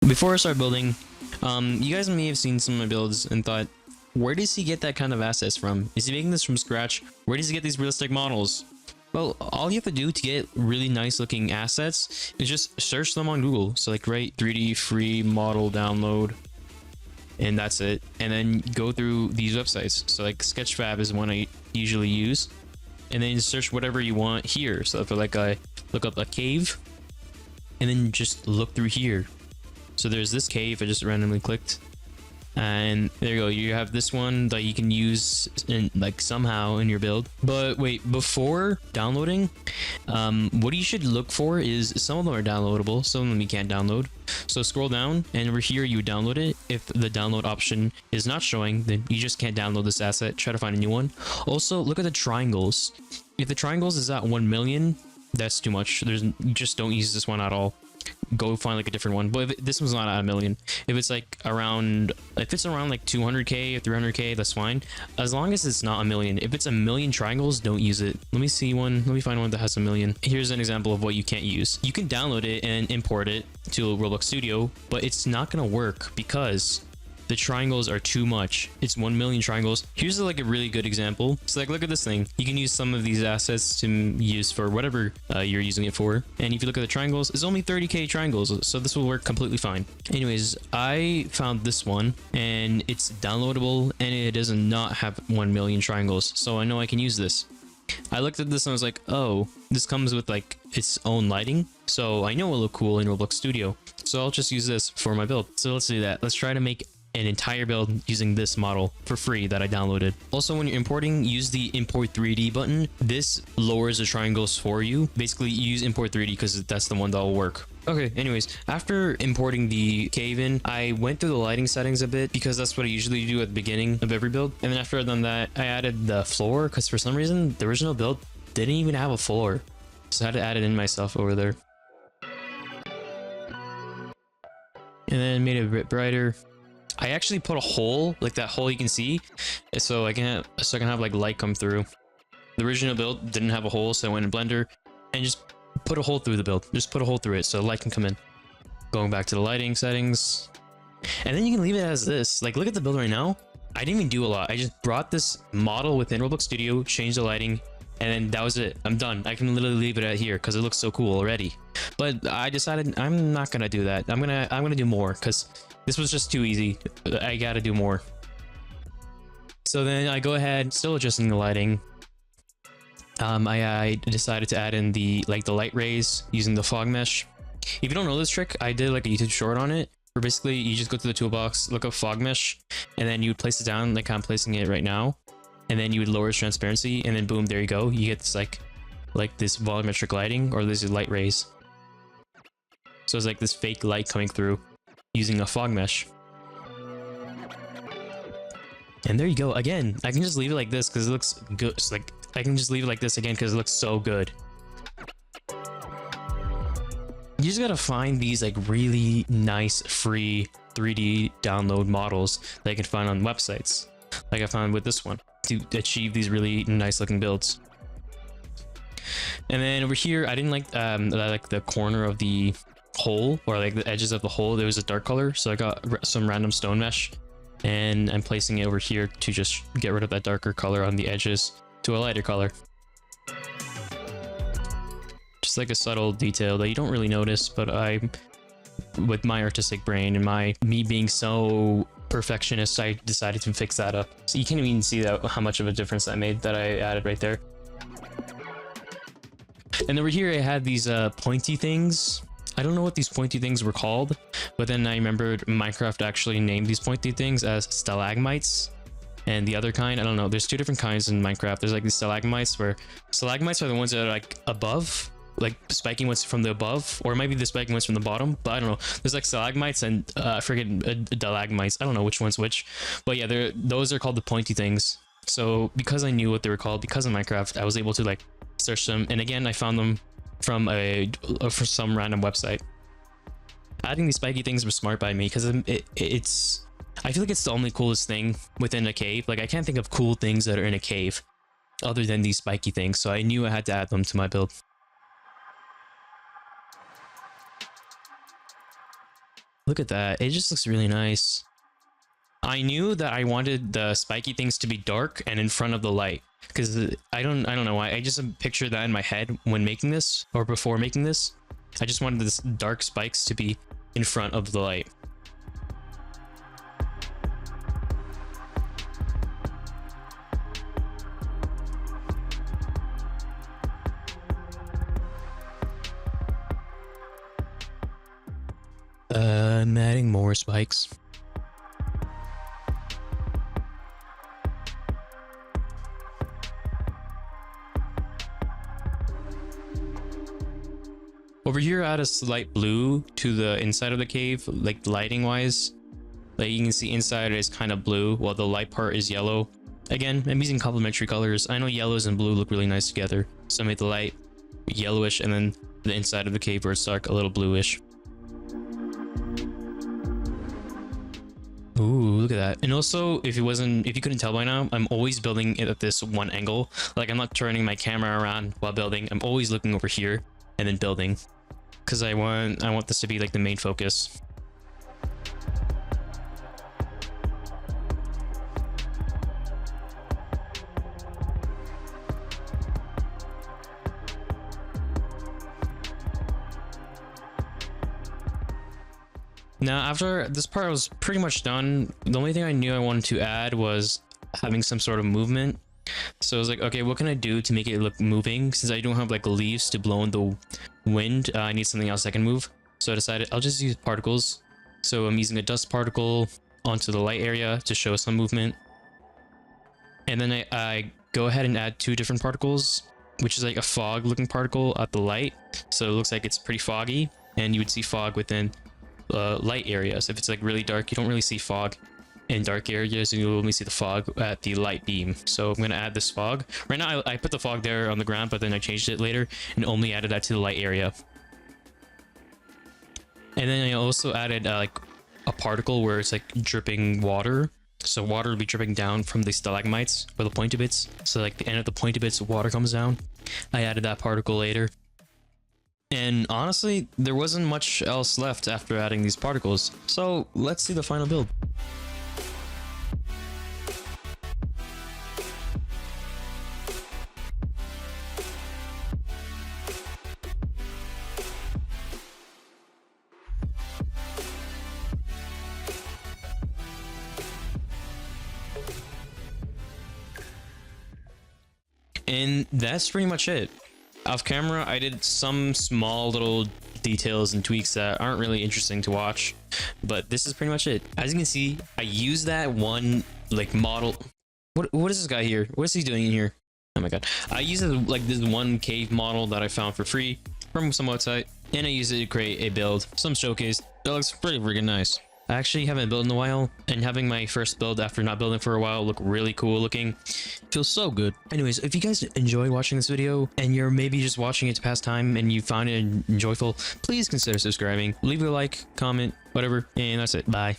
Before I start building, you guys may have seen some of my builds and thought, where does he get that kind of assets from? Is he making this from scratch? Where does he get these realistic models? Well, all you have to do to get really nice looking assets is just search them on Google. So like write 3D free model download, and that's it. And then go through these websites. So like Sketchfab is one I usually use. And then search whatever you want here. So if I look up a cave, and then just look through here. So there's this cave I just randomly clicked, and there you go. You have this one that you can use in like somehow in your build. But wait, before downloading, what you should look for is some of them are downloadable, some of them you can't download. So scroll down, and over here you download it. If the download option is not showing, then you just can't download this asset. Try to find a new one. Also look at the triangles. If the triangles is at 1 million, that's too much. You just don't use this one at all. Go find like a different one. But if this one's not at 1 million, if it's around like 200k or 300k, that's fine, as long as it's not 1 million. If it's 1 million triangles, don't use it. Let me find one that has 1 million. Here's an example of what you can't use. You can download it and import it to Roblox Studio, but it's not gonna work because the triangles are too much. It's 1 million triangles. Here's like a really good example. So like, look at this thing. You can use some of these assets to use for whatever you're using it for. And if you look at the triangles, it's only 30k triangles. So this will work completely fine. Anyways, I found this one and it's downloadable and it does not have 1 million triangles. So I know I can use this. I looked at this and I was like, oh, this comes with like its own lighting. So I know it'll look cool in Roblox Studio. So I'll just use this for my build. So let's do that. Let's try to make an entire build using this model for free that I downloaded. Also, when you're importing, use the import 3D button. This lowers the triangles for you. Basically, use import 3D because that's the one that will work. Okay, anyways, after importing the cave in, I went through the lighting settings a bit because that's what I usually do at the beginning of every build. And then after I've done that, I added the floor because for some reason, the original build didn't even have a floor. So I had to add it in myself over there. And then made it a bit brighter. I actually put a hole, like that hole you can see, so I can have like light come through. The original build didn't have a hole, so I went in Blender and just put a hole through the build. Just put a hole through it so light can come in. Going back to the lighting settings, and then you can leave it as this. Like, look at the build right now. I didn't even do a lot. I just brought this model within Roblox Studio, changed the lighting, and then that was it. I'm done. I can literally leave it at here because it looks so cool already. But I decided I'm not gonna do that. I'm gonna do more because this was just too easy. I gotta do more. So then I go ahead, still adjusting the lighting. I decided to add in the light rays using the fog mesh. If you don't know this trick, I did like a YouTube short on it, where basically you just go to the toolbox, look up fog mesh, and then you would place it down like I'm placing it right now, and then you would lower its transparency, and then boom, there you go. You get this like this volumetric lighting, or these light rays. So it's like this fake light coming through using a fog mesh. And there you go. Again, I can just leave it like this because it looks good. It's like I can just leave it like this again because it looks so good. You just gotta find these like really nice free 3D download models that you can find on websites, like I found with this one, to achieve these really nice looking builds. And then over here, I didn't like the corner of the hole, or like the edges of the hole, there was a dark color, so I got some random stone mesh and I'm placing it over here to just get rid of that darker color on the edges to a lighter color. Just like a subtle detail that you don't really notice, but with my artistic brain and me being so perfectionist, I decided to fix that up. So you can't even see that how much of a difference that made that I added right there. And over here I had these pointy things. I don't know what these pointy things were called, but then I remembered Minecraft actually named these pointy things as stalagmites. And the other kind, I don't know, there's two different kinds in Minecraft. There's like these stalagmites, where stalagmites are the ones that are like above, like spiking ones from the above, or it might be the spiking ones from the bottom, but I don't know. There's like stalagmites and freaking stalagmites. I don't know which one's which, but yeah, those are called the pointy things. So because I knew what they were called because of Minecraft, I was able to like search them, and again I found them from some random website. Adding these spiky things was smart by me because it's I feel like it's the only coolest thing within a cave. Like I can't think of cool things that are in a cave other than these spiky things, so I knew I had to add them to my build. Look at that. It just looks really nice. I knew that I wanted the spiky things to be dark and in front of the light, because I don't know why. I just pictured that in my head when making this, or before making this. I just wanted this dark spikes to be in front of the light. I'm adding more spikes. Over here, I add a slight blue to the inside of the cave, like lighting wise. Like you can see inside is kind of blue, while the light part is yellow. Again, I'm using complementary colors. I know yellows and blue look really nice together, so I made the light yellowish and then the inside of the cave where it's dark, a little bluish. Ooh, look at that. And also, if you couldn't tell by now, I'm always building it at this one angle. Like I'm not turning my camera around while building. I'm always looking over here and then building, because I want this to be like the main focus. Now, after this part was pretty much done, the only thing I knew I wanted to add was having some sort of movement. So I was like, okay, what can I do to make it look moving? Since I don't have like leaves to blow in the wind, I need something else that can move. So I decided I'll just use particles. So I'm using a dust particle onto the light area to show some movement. And then I go ahead and add 2 different particles, which is like a fog looking particle at the light. So it looks like it's pretty foggy, and you would see fog within light areas. If it's like really dark, you don't really see fog in dark areas, and you'll only see the fog at the light beam. So I'm going to add this fog. Right now I put the fog there on the ground, but then I changed it later and only added that to the light area. And then I also added like a particle where it's like dripping water. So water will be dripping down from the stalagmites or the pointy bits. So like the end of the pointy bits, water comes down. I added that particle later. And honestly, there wasn't much else left after adding these particles. So let's see the final build. And that's pretty much it. Off camera, I did some small little details and tweaks that aren't really interesting to watch, but this is pretty much it. As you can see, I used that one like model. What is this guy here? What is he doing in here? Oh my god. I used like this one cave model that I found for free from some website, and I used it to create a build, some showcase. That looks pretty freaking nice. I actually haven't built in a while, and having my first build after not building for a while look really cool looking. Feels so good. Anyways, if you guys enjoyed watching this video and you're maybe just watching it to pass time and you found it enjoyable, please consider subscribing, leave a like, comment, whatever, and that's it. Bye.